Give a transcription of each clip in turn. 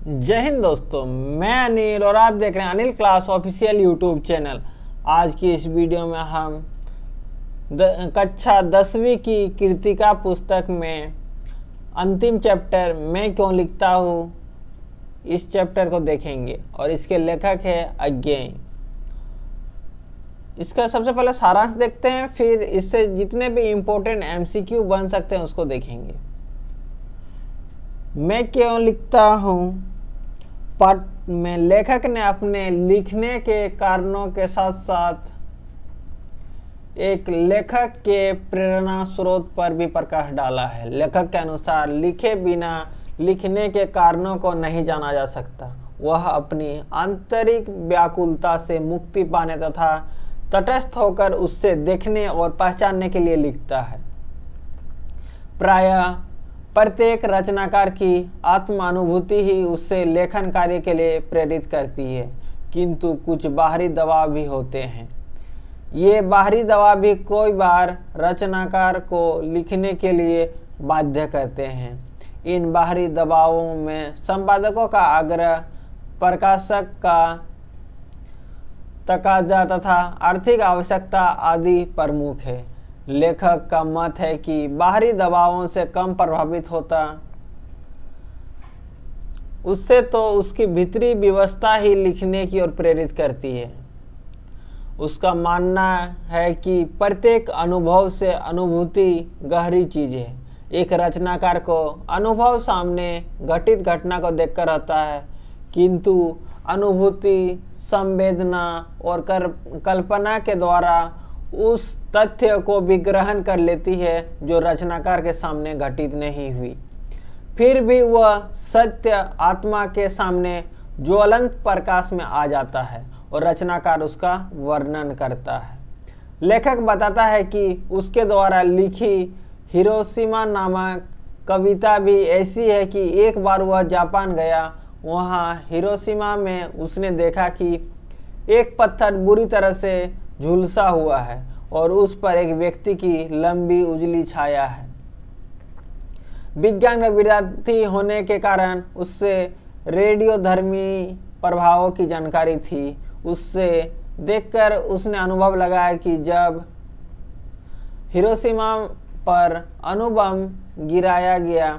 जय हिंद दोस्तों, मैं अनिल और आप देख रहे हैं Anil class official YouTube channel. आज की इस वीडियो में हम कक्षा 10वीं की कृतिका पुस्तक में अंतिम चैप्टर मैं क्यों लिखता हूँ, इस चैप्टर को देखेंगे और इसके लेखक है अज्ञेय। इसका सबसे पहले सारांश देखते हैं, फिर इससे जितने भी इम्पोर्टेंट एमसीक्यू बन सकते हैं उसको देखेंगे। मैं क्यों लिखता हूँ पाठ में लेखक ने अपने लिखने के कारणों के साथ साथ एक लेखक के प्रेरणा स्रोत पर भी प्रकाश डाला है। लेखक के अनुसार लिखे बिना लिखने के कारणों को नहीं जाना जा सकता। वह अपनी आंतरिक व्याकुलता से मुक्ति पाने तथा तटस्थ होकर उससे देखने और पहचानने के लिए लिखता है। प्रायः प्रत्येक रचनाकार की आत्मानुभूति ही उससे लेखन कार्य के लिए प्रेरित करती है, किंतु कुछ बाहरी दबाव भी होते हैं। ये बाहरी दबाव भी कोई बार रचनाकार को लिखने के लिए बाध्य करते हैं। इन बाहरी दबावों में संपादकों का आग्रह, प्रकाशक का तकाजा तथा आर्थिक आवश्यकता आदि प्रमुख है। लेखक का मत है कि बाहरी दबावों से कम प्रभावित होता उससे तो उसकी भीतरी व्यवस्था ही लिखने की ओर प्रेरित करती है। उसका मानना है कि प्रत्येक अनुभव से अनुभूति गहरी चीज है। एक रचनाकार को अनुभव सामने घटित घटना को देखकर होता है, किंतु अनुभूति संवेदना और कल्पना के द्वारा उस तथ्य को भी ग्रहण कर लेती है जो रचनाकार के सामने घटित नहीं हुई। फिर भी वह सत्य आत्मा के सामने ज्वलंत प्रकाश में आ जाता है और रचनाकार उसका वर्णन करता है। लेखक बताता है कि उसके द्वारा लिखी हिरोशिमा नामक कविता भी ऐसी है कि एक बार वह जापान गया। वहाँ हिरोशिमा में उसने देखा कि एक पत्थर बुरी तरह से झुलसा हुआ है और उस पर एक व्यक्ति की लंबी उजली छाया है। विज्ञान का विद्यार्थी होने के कारण उससे रेडियोधर्मी प्रभावों की जानकारी थी। उससे देखकर उसने अनुभव लगाया कि जब हिरोशिमा पर अणुबम गिराया गया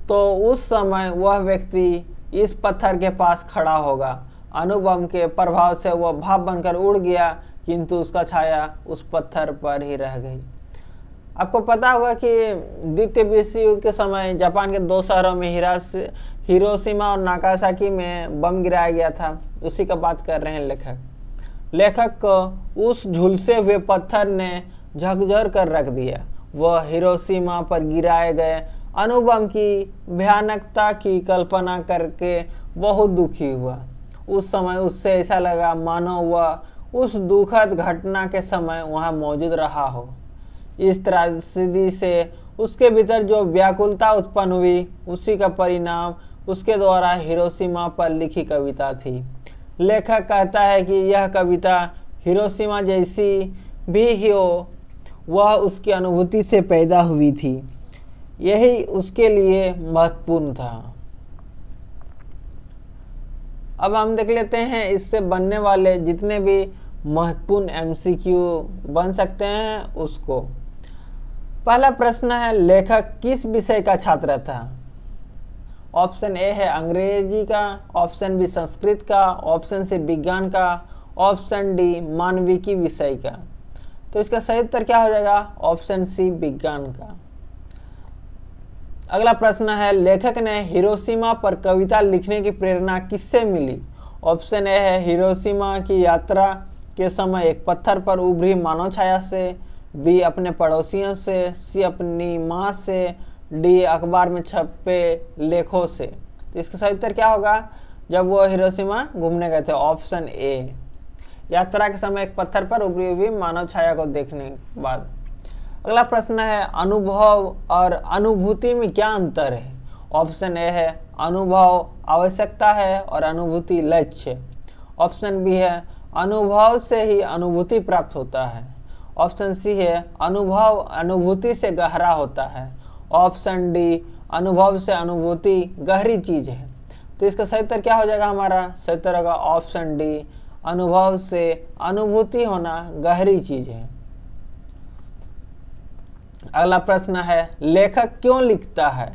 तो उस समय वह व्यक्ति इस पत्थर के पास खड़ा होगा। अणुबम के प्रभाव से वह भाप बनकर उड़ गया, किंतु उसका छाया उस पत्थर पर ही रह गई। आपको पता होगा कि द्वितीय विश्व युद्ध के समय जापान के दो शहरों में हिरोशिमा और नागासाकी में बम गिराया गया था। उसी का बात कर रहे हैं लेखक। लेखक को उस झुलसे हुए पत्थर ने झकझोर कर रख दिया। वह हिरोशिमा पर गिराए गए अणुबम की भयानकता की कल्पना करके बहुत दुखी हुआ। उस समय उससे ऐसा लगा मानो वह उस दुखद घटना के समय वहां मौजूद रहा हो। इस त्रासदी से उसके भीतर जो व्याकुलता उत्पन्न हुई, उसी का परिणाम उसके द्वारा हिरोशिमा पर लिखी कविता थी। लेखक कहता है कि यह कविता हिरोशिमा जैसी भी हो, वह उसकी अनुभूति से पैदा हुई थी। यही उसके लिए महत्वपूर्ण था। अब हम देख लेते हैं इससे बनने वाले जितने भी महत्वपूर्ण एमसीक्यू बन सकते हैं उसको। पहला प्रश्न है, लेखक किस विषय का छात्र था? ऑप्शन ए है अंग्रेजी का, ऑप्शन बी संस्कृत का, ऑप्शन सी विज्ञान का, ऑप्शन डी मानविकी विषय का। तो इसका सही उत्तर क्या हो जाएगा? ऑप्शन सी विज्ञान का। अगला प्रश्न है, लेखक ने हिरोशिमा पर कविता लिखने की प्रेरणा किससे मिली? ऑप्शन ए है हिरोशिमा की यात्रा के समय एक पत्थर पर उभरी मानव छाया से, बी अपने पड़ोसियों से, सी अपनी माँ से, डी अखबार में छपे लेखों से। तो इसका सही उत्तर क्या होगा? जब वो हिरोशिमा घूमने गए थे, ऑप्शन ए, यात्रा के समय एक पत्थर पर उभरी हुई मानव छाया को देखने के बाद। अगला प्रश्न है, अनुभव और अनुभूति में क्या अंतर है? ऑप्शन ए है अनुभव आवश्यकता है और अनुभूति लक्ष्य। ऑप्शन बी है अनुभव से ही अनुभूति प्राप्त होता है। ऑप्शन सी है अनुभव अनुभूति से गहरा होता है। ऑप्शन डी अनुभव से अनुभूति गहरी चीज है। तो इसका सही उत्तर क्या हो जाएगा हमारा? सही उत्तर होगा ऑप्शन डी, अनुभव से अनुभूति होना गहरी चीज है। अगला प्रश्न है, लेखक क्यों लिखता है?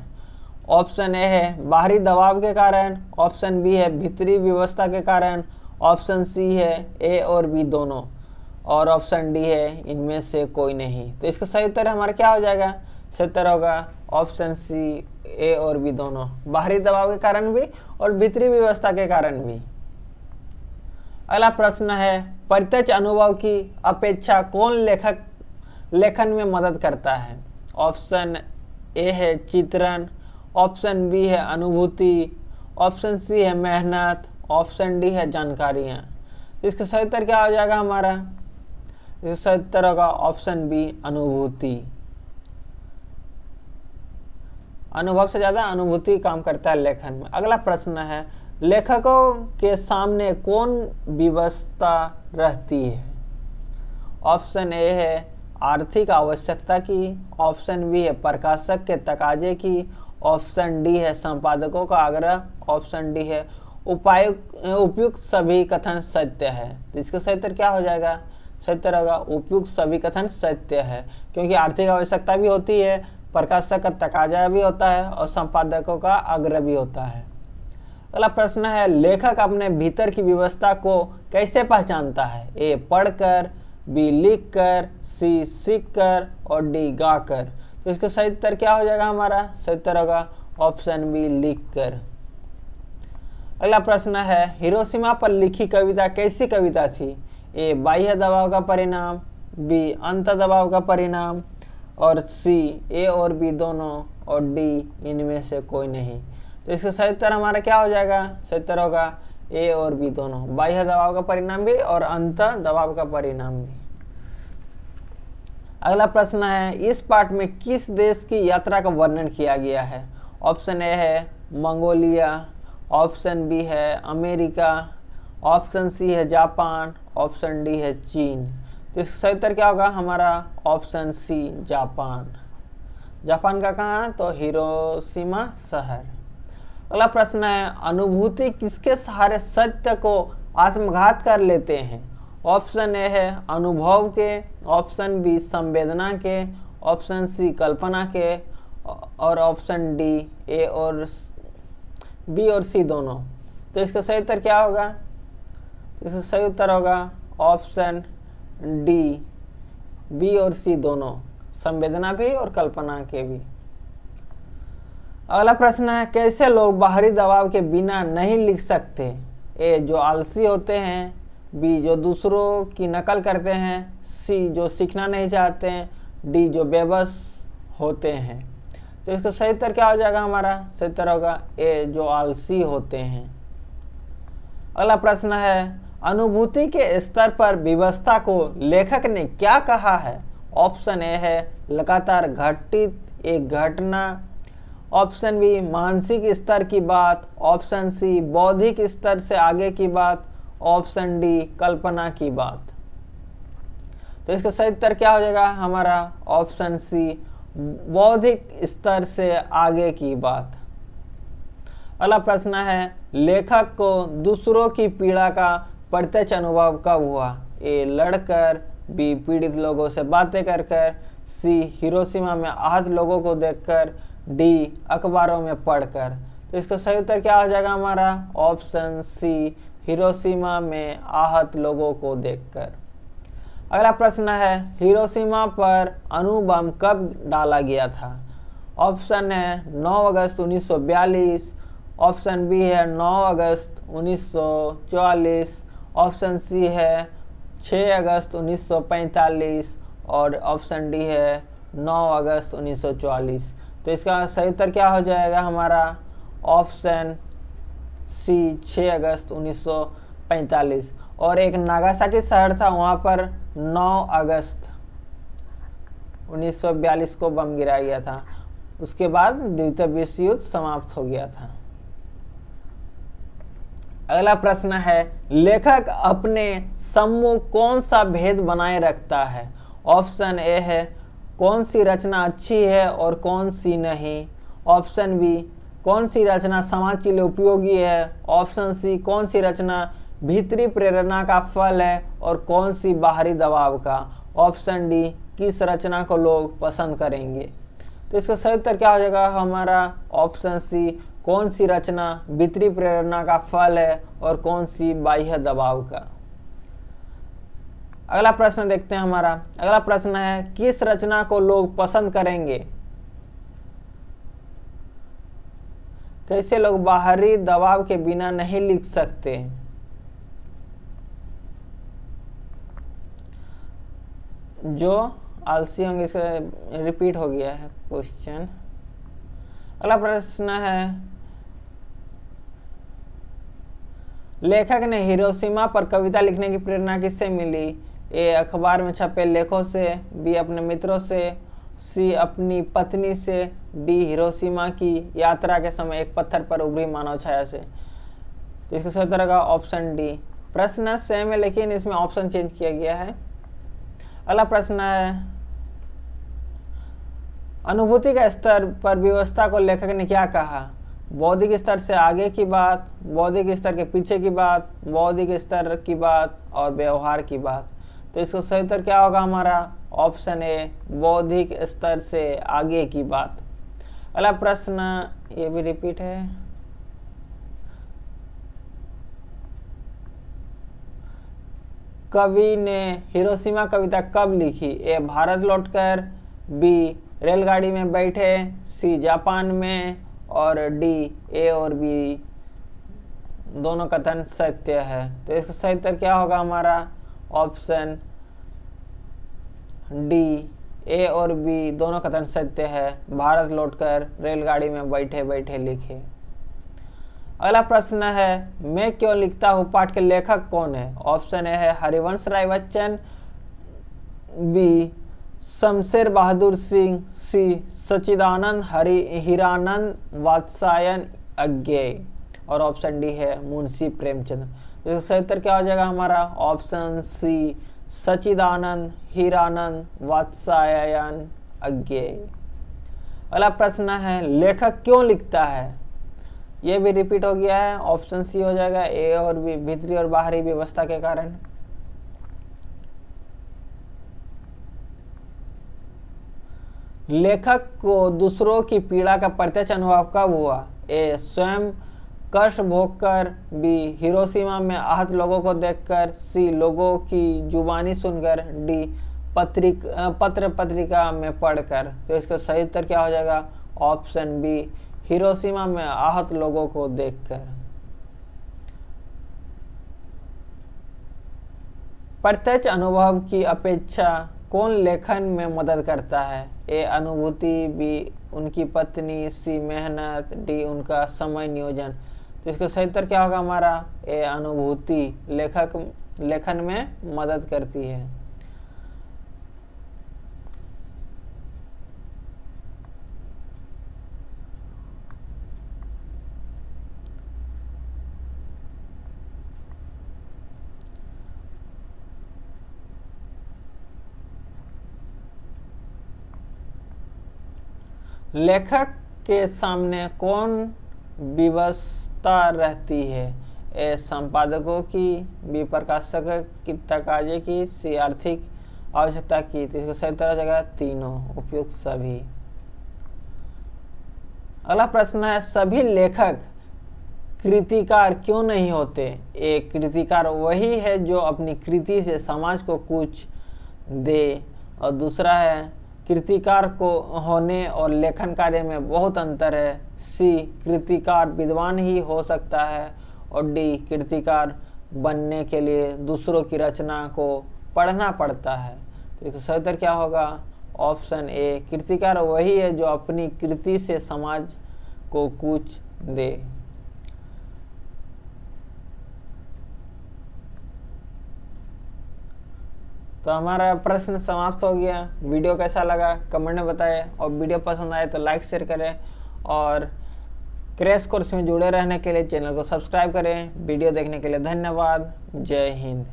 ऑप्शन ए है बाहरी दबाव के कारण, ऑप्शन बी है भीतरी व्यवस्था के कारण, ऑप्शन सी है ए और बी दोनों, और ऑप्शन डी है इनमें से कोई नहीं। तो इसका सही उत्तर हमारा क्या हो जाएगा? सही उत्तर होगा ऑप्शन सी, ए और बी दोनों, बाहरी दबाव के कारण भी और भीतरी व्यवस्था के कारण भी। अगला प्रश्न है, प्रत्यक्ष अनुभव की अपेक्षा कौन लेखन में मदद करता है? ऑप्शन ए है चित्रण, ऑप्शन बी है अनुभूति, ऑप्शन सी है मेहनत, ऑप्शन डी है जानकारियाँ। इसका सही उत्तर क्या हो जाएगा हमारा? इसका सही उत्तर होगा ऑप्शन बी, अनुभूति। अनुभव से ज्यादा अनुभूति काम करता है लेखन में। अगला प्रश्न है, लेखकों के सामने कौन व्यवस्था रहती है? ऑप्शन ए है आर्थिक आवश्यकता की, ऑप्शन बी है प्रकाशक के तकाजे की, ऑप्शन डी है संपादकों का आग्रह, ऑप्शन डी है उपयुक्त सभी कथन सत्य है। तो इसका सही उत्तर क्या हो जाएगा? सही उत्तर होगा उपयुक्त सभी कथन सत्य है, क्योंकि आर्थिक आवश्यकता भी होती है, प्रकाशक का तकाजा भी होता है और संपादकों का आग्रह भी होता है। अगला प्रश्न है, लेखक अपने भीतर की व्यवस्था को कैसे पहचानता है? ए पढ़कर, बी लिखकर, सी सीखकर और डी गाकर। तो इसका सही उत्तर क्या हो जाएगा हमारा? सही उत्तर होगा ऑप्शन बी, लिखकर। अगला प्रश्न है, हिरोशिमा पर लिखी कविता कैसी कविता थी? ए बाह्य दबाव का परिणाम, बी अंत दबाव का परिणाम, और सी ए और बी दोनों, और डी इनमें से कोई नहीं। तो इसका सही उत्तर हमारा क्या हो जाएगा? सही उत्तर होगा ए और बी दोनों, बाह्य दबाव का परिणाम भी और अंत दबाव का परिणाम भी। अगला प्रश्न है, इस पाठ में किस देश की यात्रा का वर्णन किया गया है? ऑप्शन ए है मंगोलिया, ऑप्शन बी है अमेरिका, ऑप्शन सी है जापान, ऑप्शन डी है चीन। तो इसका सही उत्तर क्या होगा हमारा? Option C, Japan. जापान का कहाँ है? तो हिरोशिमा शहर। अगला प्रश्न है, अनुभूति किसके सहारे सत्य को आत्मघात कर लेते हैं? ऑप्शन ए है अनुभव के, ऑप्शन बी संवेदना के, ऑप्शन सी कल्पना के, और ऑप्शन डी ए और बी और सी दोनों। तो इसका सही उत्तर क्या होगा? इसका सही उत्तर होगा ऑप्शन डी, बी और सी दोनों, संवेदना भी और कल्पना के भी। अगला प्रश्न है, कैसे लोग बाहरी दबाव के बिना नहीं लिख सकते? ए जो आलसी होते हैं, बी जो दूसरों की नकल करते हैं, सी जो सीखना नहीं चाहते हैं, डी जो बेबस होते हैं। तो इसका सही उत्तर क्या हो जाएगा हमारा? सही उत्तर होगा ए जो आलसी होते हैं। अगला प्रश्न है, अनुभूति के स्तर पर व्यवस्था को लेखक ने क्या कहा है? ऑप्शन ए है लगातार घटित एक घटना, ऑप्शन बी मानसिक स्तर की बात, ऑप्शन सी बौद्धिक स्तर से आगे की बात, ऑप्शन डी कल्पना की बात। तो इसका सही उत्तर क्या हो जाएगा हमारा? ऑप्शन सी, बौद्धिक स्तर से आगे की बात। अगला प्रश्न है, लेखक को दूसरों की पीड़ा का प्रत्यक्ष अनुभव कब हुआ? ए लड़कर, बी पीड़ित लोगों से बातें कर कर, सी हिरोशिमा में आहत लोगों को देखकर, डी अखबारों में पढ़कर। तो इसका सही उत्तर क्या हो जाएगा हमारा? ऑप्शन सी, हिरोशिमा में आहत लोगों को देखकर। अगला प्रश्न है, हिरोशिमा पर अणु बम कब डाला गया था? ऑप्शन है 9 अगस्त 1942, ऑप्शन बी है 9 अगस्त 1944, ऑप्शन सी है 6 अगस्त 1945 और ऑप्शन डी है 9 अगस्त 1944। तो इसका सही उत्तर क्या हो जाएगा हमारा? ऑप्शन सी, 6 अगस्त 1945। और एक नागासाकी शहर था, वहाँ पर 9 अगस्त 1942 को बम गिराया गया था। उसके बाद द्वितीय विश्व युद्ध समाप्त हो गया था। अगला प्रश्न है, लेखक अपने सम्मुख कौन सा भेद बनाए रखता है? ऑप्शन ए है कौन सी रचना अच्छी है और कौन सी नहीं, ऑप्शन बी कौन सी रचना समाज के लिए उपयोगी है? ऑप्शन सी, कौन सी रचना भीतरी प्रेरणा का फल है और कौन सी बाहरी दबाव का? ऑप्शन डी, किस रचना को लोग पसंद करेंगे? तो इसका सही उत्तर क्या हो जाएगा हमारा? ऑप्शन सी, कौन सी रचना भीतरी प्रेरणा का फल है और कौन सी बाह्य दबाव का? अगला प्रश्न देखते हैं हमारा। अगला प्रश्न है, किस रचना को लोग पसंद करेंगे? कैसे लोग बाहरी दबाव के बिना नहीं लिख सकते? जो आलसी होंगे, इसका रिपीट हो गया है क्वेश्चन। अगला प्रश्न है, लेखक ने हिरोशिमा पर कविता लिखने की प्रेरणा किससे मिली? ए, अखबार में छपे लेखों से, बी, अपने मित्रों से, सी, अपनी पत्नी से, डी, हिरोशिमा की यात्रा के समय एक पत्थर पर उभरी मानव छाया से। तो इसका सही उत्तर होगा ऑप्शन डी। प्रश्न सेम है लेकिन इसमें ऑप्शन चेंज किया गया है। अगला प्रश्न है, अनुभूति के स्तर पर व्यवस्था को लेखक ने क्या कहा? बौद्धिक स्तर से आगे की बात, बौद्धिक स्तर के पीछे की बात, बौद्धिक स्तर की बात और व्यवहार की बात। तो इसका सही उत्तर क्या होगा हमारा? ऑप्शन ए, बौद्धिक स्तर से आगे की बात। अगला प्रश्न, ये भी रिपीट है। कवि ने हिरोशिमा कविता कब लिखी? ए, भारत लौटकर, बी, रेलगाड़ी में बैठे, सी, जापान में और डी, ए और बी दोनों कथन सत्य है। तो इसका सही उत्तर क्या होगा हमारा? ऑप्शन डी, ए और बी दोनों कथन सत्य है। भारत लौटकर रेलगाड़ी में बैठे बैठे लिखे। अगला प्रश्न है, मैं क्यों लिखता हूँ पाठ के लेखक कौन है? ऑप्शन ए है हरिवंश राय बच्चन, बी, शमशेर बहादुर सिंह, सी, सच्चिदानंद हीरानंद वात्स्यायन अज्ञेय और ऑप्शन डी है मुंशी प्रेमचंद। तो सही उत्तर क्या हो जाएगा हमारा? ऑप्शन सी, सच्चिदानंद हीरानंद वात्स्यायन अज्ञेय। अगला प्रश्न है, लेखक क्यों लिखता है? यह भी रिपीट हो गया है। ऑप्शन सी हो जाएगा, ए और बी, भीतरी और बाहरी व्यवस्था के कारण। लेखक को दूसरों की पीड़ा का प्रत्यक्ष अनुभव कब हुआ? ए, स्वयं कष्ट भोगकर, बी, हिरोशिमा में आहत लोगों को देखकर, सी, लोगों की जुबानी सुनकर, डी, पत्र पत्रिका में पढ़कर। तो इसका सही उत्तर क्या हो जाएगा? ऑप्शन बी, हिरोशिमा में आहत लोगों को देखकर। प्रत्यक्ष अनुभव की अपेक्षा कौन लेखन में मदद करता है? ए, अनुभूति, बी, उनकी पत्नी, सी, मेहनत, डी, उनका समय नियोजन। तो इसका सही उत्तर क्या होगा हमारा? ए, अनुभूति लेखन में मदद करती है। लेखक के सामने कौन व्यवस्था रहती है? ए, संपादकों की, बी, प्रकाशक की तकाजे की, सी, आर्थिक आवश्यकता की। तो इसका सही उत्तर हो जाएगा तीनों, उपयुक्त सभी। अगला प्रश्न है, सभी लेखक कृतिकार क्यों नहीं होते? ए, कृतिकार वही है जो अपनी कृति से समाज को कुछ दे, और दूसरा है कृतिकार को होने और लेखन कार्य में बहुत अंतर है। सी, कृतिकार विद्वान ही हो सकता है और डी, कृतिकार बनने के लिए दूसरों की रचना को पढ़ना पड़ता है। तो इसका सही उत्तर क्या होगा? ऑप्शन ए, कृतिकार वही है जो अपनी कृति से समाज को कुछ दे। तो हमारा प्रश्न समाप्त हो गया। वीडियो कैसा लगा कमेंट में बताएं और वीडियो पसंद आए तो लाइक शेयर करें और क्रैश कोर्स में जुड़े रहने के लिए चैनल को सब्सक्राइब करें। वीडियो देखने के लिए धन्यवाद। जय हिंद।